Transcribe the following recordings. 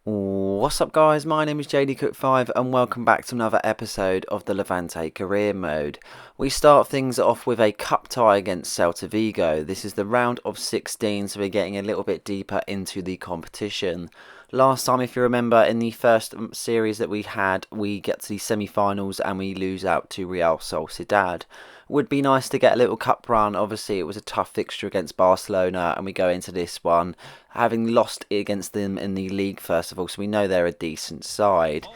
What's up guys, my name is JDCook5 and welcome back to another episode of the Levante Career Mode. We start things off with a cup tie against Celta Vigo. This is the round of 16, so we're getting a little bit deeper into the competition. Last time, if you remember, in the first series that we had, we get to the semi-finals and we lose out to Real Sociedad. Would be nice to get a little cup run. Obviously, it was a tough fixture against Barcelona, and we go into this one having lost against them in the league first of all, so we know they're a decent side.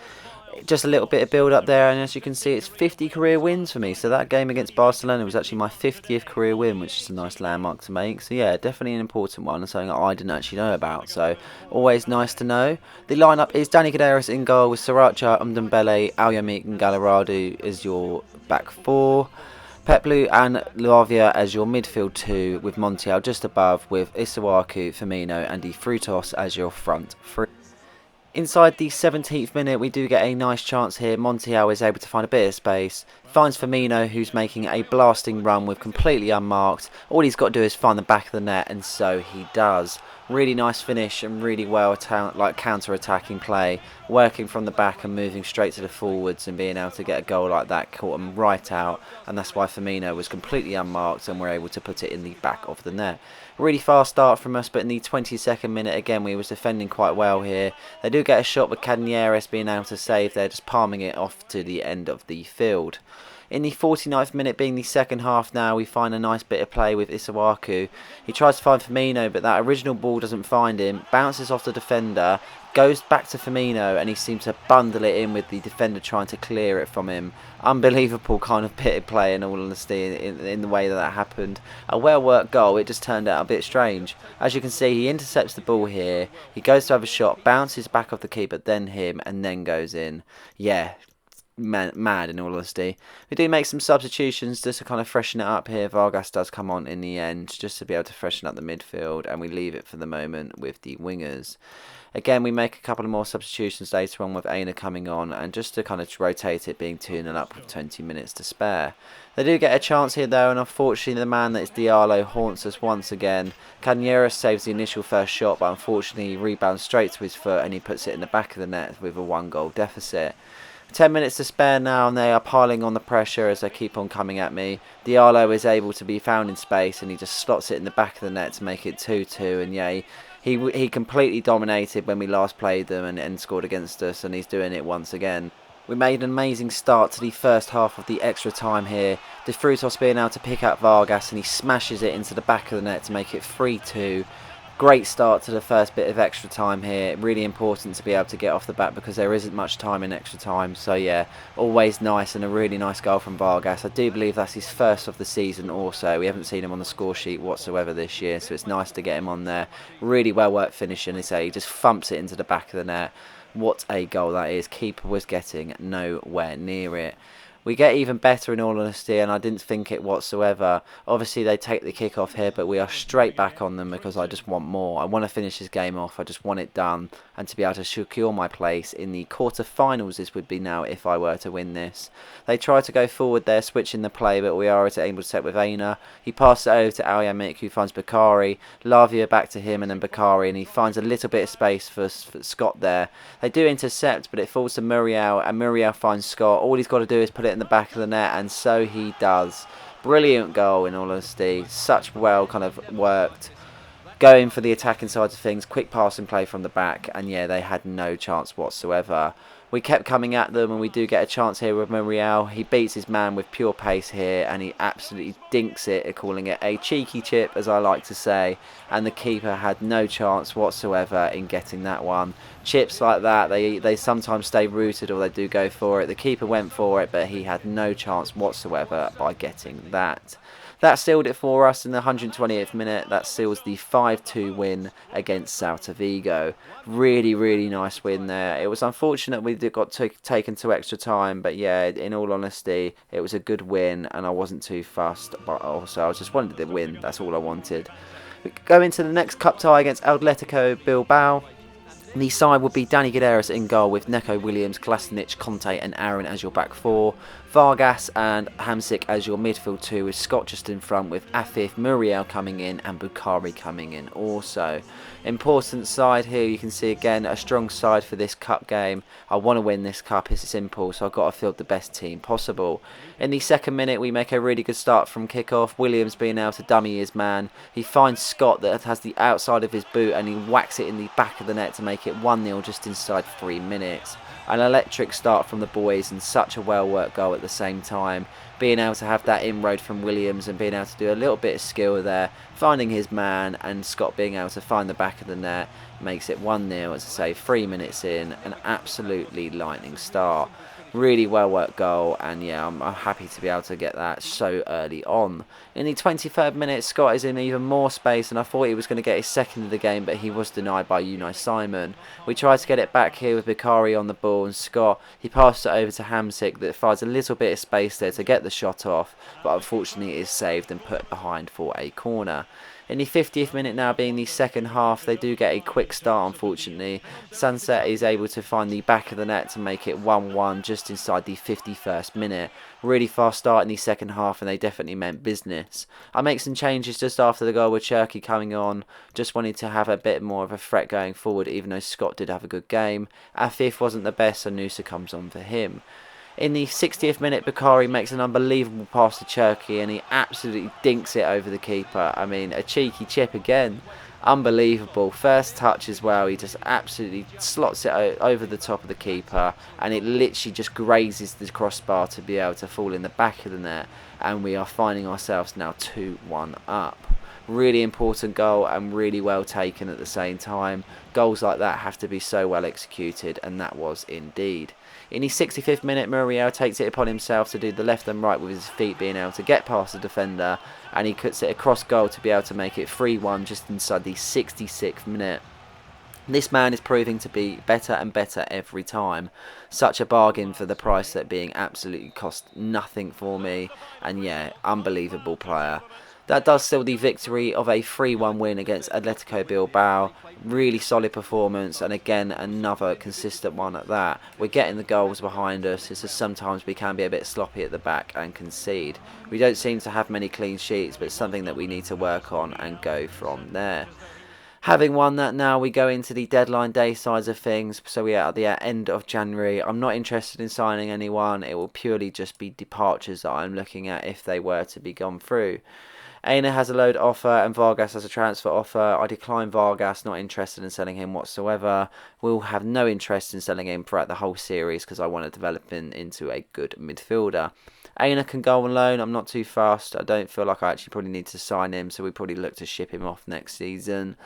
Just a little bit of build up there, and as you can see, it's 50 career wins for me. So that game against Barcelona was actually my 50th career win, which is a nice landmark to make. So yeah, definitely an important one, and something that I didn't actually know about. So always nice to know. The lineup is Danny Guedes in goal with Sriracha, Ndombele, Alyamik and Galarradu as your back four. Peplu and Lavia as your midfield two, with Montiel just above, with Isuaku, Firmino and De Frutos as your front three. Inside the 17th minute, we do get a nice chance here. Montiel is able to find a bit of space, finds Firmino, who's making a blasting run with completely unmarked. All he's got to do is find the back of the net, and so he does. Really nice finish and really well counter-attacking play, working from the back and moving straight to the forwards and being able to get a goal like that caught him right out, and that's why Firmino was completely unmarked and we're able to put it in the back of the net. Really fast start from us, but in the 22nd minute again we was defending quite well here. They do get a shot with Caniares being able to save there, just palming it off to the end of the field. In the 49th minute, being the second half now, we find a nice bit of play with Isuaku. He tries to find Firmino, but that original ball doesn't find him. Bounces off the defender, goes back to Firmino, and he seems to bundle it in with the defender trying to clear it from him. Unbelievable kind of bit of play, in all honesty, in the way that happened. A well-worked goal, it just turned out a bit strange. As you can see, he intercepts the ball here. He goes to have a shot, bounces back off the keeper, then him, and then goes in. Yeah. Mad in all honesty. We do make some substitutions just to kind of freshen it up here. Vargas does come on in the end just to be able to freshen up the midfield, and we leave it for the moment with the wingers. Again, we make a couple of more substitutions later on with Aina coming on, and just to kind of rotate it, being 2-0 up with 20 minutes to spare. They do get a chance here though, and unfortunately the man that is Diallo haunts us once again. Caniares saves the initial first shot, but unfortunately he rebounds straight to his foot and he puts it in the back of the net with a 1-goal deficit. 10 minutes to spare now, and they are piling on the pressure as they keep on coming at me. Diallo is able to be found in space, and he just slots it in the back of the net to make it 2-2. And yeah, he completely dominated when we last played them and scored against us, and he's doing it once again. We made an amazing start to the first half of the extra time here. De Frutos being able to pick up Vargas, and he smashes it into the back of the net to make it 3-2. Great start to the first bit of extra time here. Really important to be able to get off the bat because there isn't much time in extra time. So yeah, always nice, and a really nice goal from Vargas. I do believe that's his first of the season also. We haven't seen him on the score sheet whatsoever this year, so it's nice to get him on there. Really well worked finishing. He just thumps it into the back of the net. What a goal that is. Keeper was getting nowhere near it. We get even better in all honesty, and I didn't think it whatsoever. Obviously they take the kick off here, but we are straight back on them because I just want more. I want to finish this game off. I just want it done, and to be able to secure my place in the quarter-finals this would be now if I were to win this. They try to go forward there, switching the play, but we are able to set with Aina. He passes it over to Alyamik, who finds Bakari. Lavia back to him, and then Bakari, and he finds a little bit of space for Scott there. They do intercept, but it falls to Muriel, and Muriel finds Scott. All he's got to do is put it in the back of the net, and so he does. Brilliant goal in all honesty. Such well kind of worked. Going for the attacking side of things, quick passing play from the back, and yeah, they had no chance whatsoever. We kept coming at them, and we do get a chance here with Muriel. He beats his man with pure pace here, and he absolutely dinks it, calling it a cheeky chip, as I like to say. And the keeper had no chance whatsoever in getting that one. Chips like that, they sometimes stay rooted, or they do go for it. The keeper went for it, but he had no chance whatsoever by getting that. That sealed it for us in the 120th minute. That seals the 5-2 win against Celta Vigo. Really, really nice win there. It was unfortunate we got taken to extra time, but yeah, in all honesty, it was a good win, and I wasn't too fussed. But also, I just wanted to win. That's all I wanted. We go into the next cup tie against Atletico Bilbao. The side would be Danny Guedes in goal with Neco Williams, Kolasinac, Conte and Aaron as your back four. Vargas and Hamsik as your midfield two, with Scott just in front, with Afif, Muriel coming in and Bukhari coming in also. Important side here, you can see again a strong side for this cup game. I want to win this cup, it's simple, so I've got to field the best team possible. In the second minute we make a really good start from kick-off. Williams being able to dummy his man. He finds Scott that has the outside of his boot and he whacks it in the back of the net to make it 1-0 just inside 3 minutes. An electric start from the boys and such a well worked goal at the same time. Being able to have that inroad from Williams and being able to do a little bit of skill there, finding his man, and Scott being able to find the back of the net makes it 1-0, as I say, 3 minutes in. An absolutely lightning start. Really well worked goal, and yeah, I'm happy to be able to get that so early on. In the 23rd minute, Scott is in even more space, and I thought he was going to get his second of the game, but he was denied by Unai Simon. We tried to get it back here with Bukhari on the ball, and Scott, he passed it over to Hamsik that finds a little bit of space there to get the shot off, but unfortunately it is saved and put behind for a corner. In the 50th minute now, being the second half, they do get a quick start, unfortunately. Sunset is able to find the back of the net to make it 1-1 just inside the 51st minute. Really fast start in the second half, and they definitely meant business. I make some changes just after the goal with Cherki coming on. Just wanted to have a bit more of a threat going forward, even though Scott did have a good game. Afif wasn't the best, so Noosa comes on for him. In the 60th minute, Bukhari makes an unbelievable pass to Cherki and he absolutely dinks it over the keeper. I mean, a cheeky chip again. Unbelievable. First touch as well. He just absolutely slots it over the top of the keeper and it literally just grazes the crossbar to be able to fall in the back of the net. And we are finding ourselves now 2-1 up. Really important goal and really well taken at the same time. Goals like that have to be so well executed, and that was indeed. In the 65th minute, Muriel takes it upon himself to do the left and right with his feet, being able to get past the defender, and he cuts it across goal to be able to make it 3-1 just inside the 66th minute. This man is proving to be better and better every time. Such a bargain for the price that being absolutely cost nothing for me, and yeah, unbelievable player. That does seal the victory of a 3-1 win against Atletico Bilbao. Really solid performance, and again another consistent one at that. We're getting the goals behind us. It's just sometimes we can be a bit sloppy at the back and concede. We don't seem to have many clean sheets, but it's something that we need to work on and go from there. Having won that now, we go into the deadline day sides of things. So we are at the end of January. I'm not interested in signing anyone. It will purely just be departures that I'm looking at if they were to be gone through. Aina has a load offer and Vargas has a transfer offer. I decline Vargas, not interested in selling him whatsoever. We'll have no interest in selling him throughout the whole series because I want to develop him into a good midfielder. Aina can go on loan, I'm not too fast. I don't feel like I actually probably need to sign him, so we probably look to ship him off next season.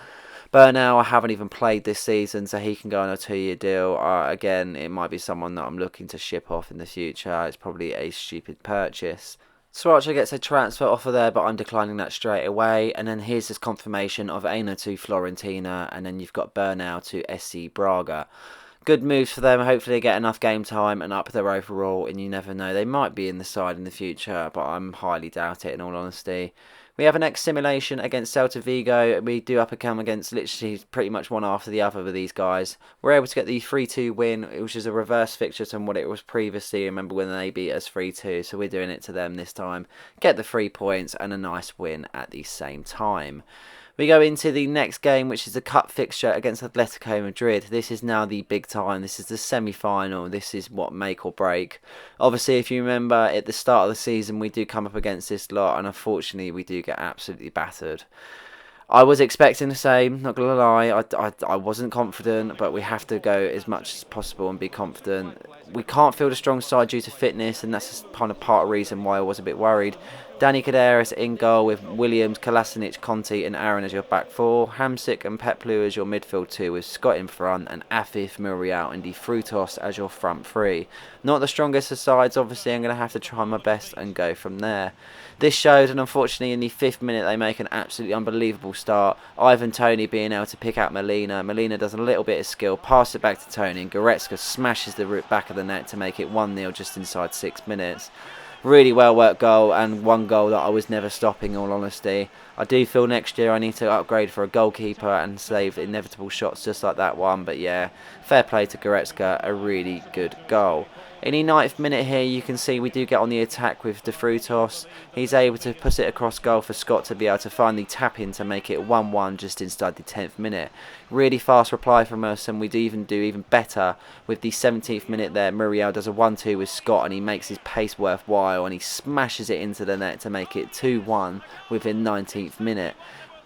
Burnell, I haven't even played this season, so he can go on a 2-year deal. Again, it might be someone that I'm looking to ship off in the future. It's probably a stupid purchase. Sriracha gets a transfer offer there, but I'm declining that straight away. And then here's this confirmation of Aina to Fiorentina, and then you've got Burnell to SC Braga. Good moves for them. Hopefully they get enough game time and up their overall, and you never know. They might be in the side in the future, but I'm highly doubt it in all honesty. We have an X simulation against Celta Vigo. We do up a cam against literally pretty much one after the other with these guys. We're able to get the 3-2 win, which is a reverse fixture to what it was previously. Remember when they beat us 3-2, so we're doing it to them this time. Get the 3 points and a nice win at the same time. We go into the next game, which is the cup fixture against Atletico Madrid. This is now the big time. This is the semi-final. This is what make or break. Obviously, if you remember, at the start of the season, we do come up against this lot, and unfortunately, we do get absolutely battered. I was expecting the same, not going to lie. I wasn't confident, but we have to go as much as possible and be confident. We can't field a strong side due to fitness, and that's kind of part of the reason why I was a bit worried. Danny Guedes in goal with Williams, Kolasinac, Conte and Aaron as your back four. Hamsik and Peplu as your midfield two, with Scott in front and Afif, Muriel and De Frutos as your front three. Not the strongest of sides, obviously I'm going to have to try my best and go from there. This showed, and unfortunately in the 5th minute they make an absolutely unbelievable start. Ivan Toney being able to pick out Molina. Molina does a little bit of skill, pass it back to Toney, and Goretzka smashes the back of the net to make it 1-0 just inside 6 minutes. Really well worked goal, and one goal that I was never stopping, in all honesty. I do feel next year I need to upgrade for a goalkeeper and save inevitable shots just like that one. But yeah, fair play to Goretzka, a really good goal. In the 9th minute here, you can see we do get on the attack with De Frutos. He's able to put it across goal for Scott to be able to finally tap in to make it 1-1 just inside the 10th minute. Really fast reply from us, and we do even better with the 17th minute there. Muriel does a 1-2 with Scott, and he makes his pace worthwhile, and he smashes it into the net to make it 2-1 within 19th minute.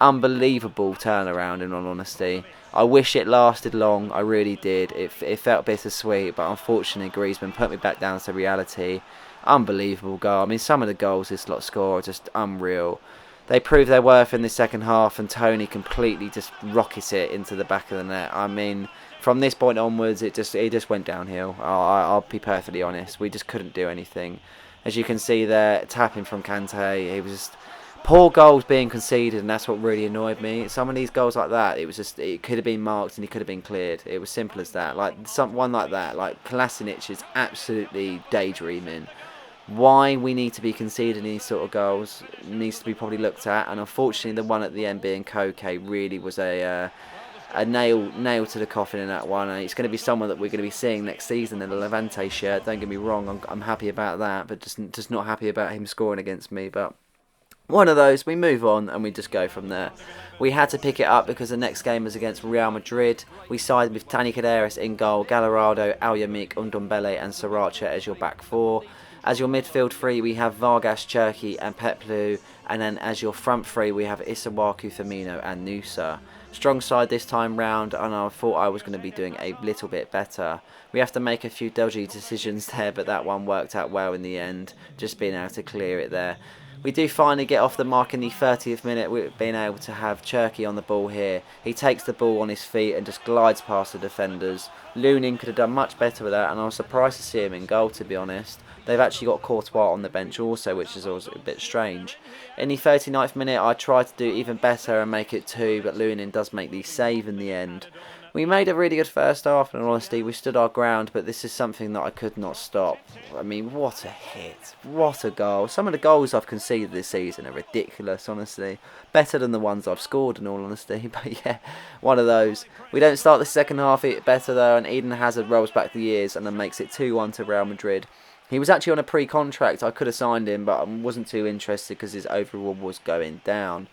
Unbelievable turnaround, in all honesty. I wish it lasted long, I really did. It felt bittersweet, but unfortunately Griezmann put me back down to reality. Unbelievable goal. I mean, some of the goals this lot score are just unreal. They prove their worth in the second half, and Tony completely just rockets it into the back of the net. I mean, from this point onwards, it just went downhill. I'll be perfectly honest. We just couldn't do anything. As you can see there, tapping from Kante, it was just poor goals being conceded, and that's what really annoyed me. Some of these goals like that, it could have been marked and he could have been cleared. It was simple as that. Like one like that, like Kolasinac is absolutely daydreaming. Why we need to be conceding these sort of goals needs to be probably looked at, and unfortunately the one at the end being Koke really was a nail to the coffin in that one, and it's going to be someone that we're going to be seeing next season in the Levante shirt. Don't get me wrong, I'm happy about that, but just not happy about him scoring against me. But one of those, we move on and we just go from there. We had to pick it up because the next game was against Real Madrid. We sided with Tani Caderas in goal, Gallardo, Alyamik, Undombele and Sriracha as your back four. As your midfield three, we have Vargas, Cherki and Peplu. And then as your front three, we have Isawaku, Firmino and Nusa. Strong side this time round, and I thought I was going to be doing a little bit better. We have to make a few dodgy decisions there, but that one worked out well in the end, just being able to clear it there. We do finally get off the mark in the 30th minute with being able to have Cherki on the ball here. He takes the ball on his feet and just glides past the defenders. Lunin could have done much better with that, and I was surprised to see him in goal, to be honest. They've actually got Courtois on the bench also, which is also a bit strange. In the 39th minute, I tried to do even better and make it 2, but Lunin does make the save in the end. We made a really good first half, and honestly, we stood our ground, but this is something that I could not stop. I mean, what a hit. What a goal. Some of the goals I've conceded this season are ridiculous, honestly. Better than the ones I've scored, in all honesty. But yeah, one of those. We don't start the second half better, though, and Eden Hazard rolls back the years and then makes it 2-1 to Real Madrid. He was actually on a pre-contract. I could have signed him, but I wasn't too interested because his overall was going down.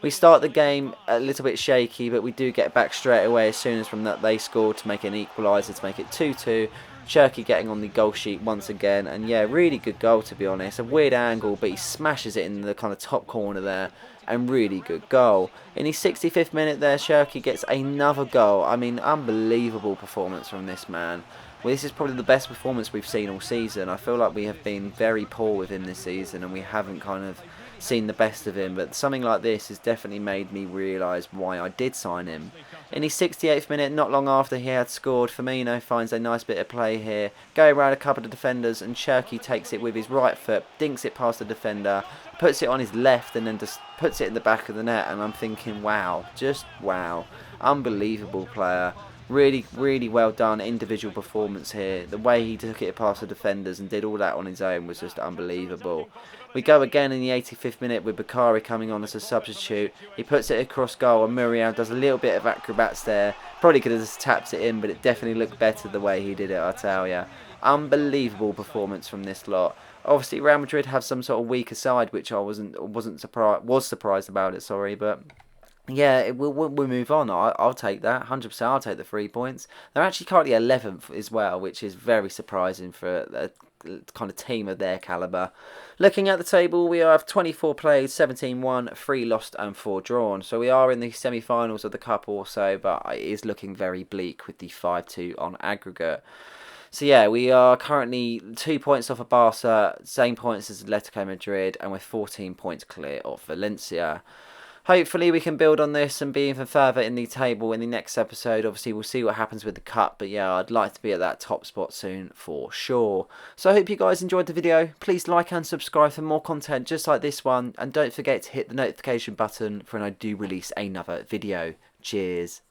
We start the game a little bit shaky, but we do get back straight away as soon as from that they scored to make an equaliser to make it 2-2. Cherki getting on the goal sheet once again, and yeah, really good goal, to be honest. A weird angle, but he smashes it in the kind of top corner there, and really good goal. In the 65th minute there, Cherki gets another goal. I mean, unbelievable performance from this man. Well, this is probably the best performance we've seen all season. I feel like we have been very poor with him this season, and we haven't kind of seen the best of him, but something like this has definitely made me realise why I did sign him. In the 68th minute, not long after he had scored, Firmino finds a nice bit of play here, going around a couple of defenders, and Cherki takes it with his right foot, dinks it past the defender, puts it on his left, and then just puts it in the back of the net, and I'm thinking, wow, just wow, unbelievable player. Really, really well done individual performance here. The way he took it past the defenders and did all that on his own was just unbelievable. We go again in the 85th minute with Bakari coming on as a substitute. He puts it across goal and Muriel does a little bit of acrobats there. Probably could have just tapped it in, but it definitely looked better the way he did it, I tell ya. Unbelievable performance from this lot. Obviously Real Madrid have some sort of weaker side, which I was surprised about it, sorry, but yeah, we'll move on. I'll take that, 100%. I'll take the 3 points. They're actually currently 11th as well, which is very surprising for a kind of team of their calibre. Looking at the table, we have 24 played, 17 won, 3 lost and 4 drawn. So we are in the semi-finals of the Cup also, but it is looking very bleak with the 5-2 on aggregate. So yeah, we are currently 2 points off of Barca, same points as Atletico Madrid, and we're 14 points clear of Valencia. Hopefully we can build on this and be even further in the table in the next episode. Obviously we'll see what happens with the cup, but yeah, I'd like to be at that top spot soon for sure. So I hope you guys enjoyed the video. Please like and subscribe for more content just like this one, and don't forget to hit the notification button for when I do release another video. Cheers.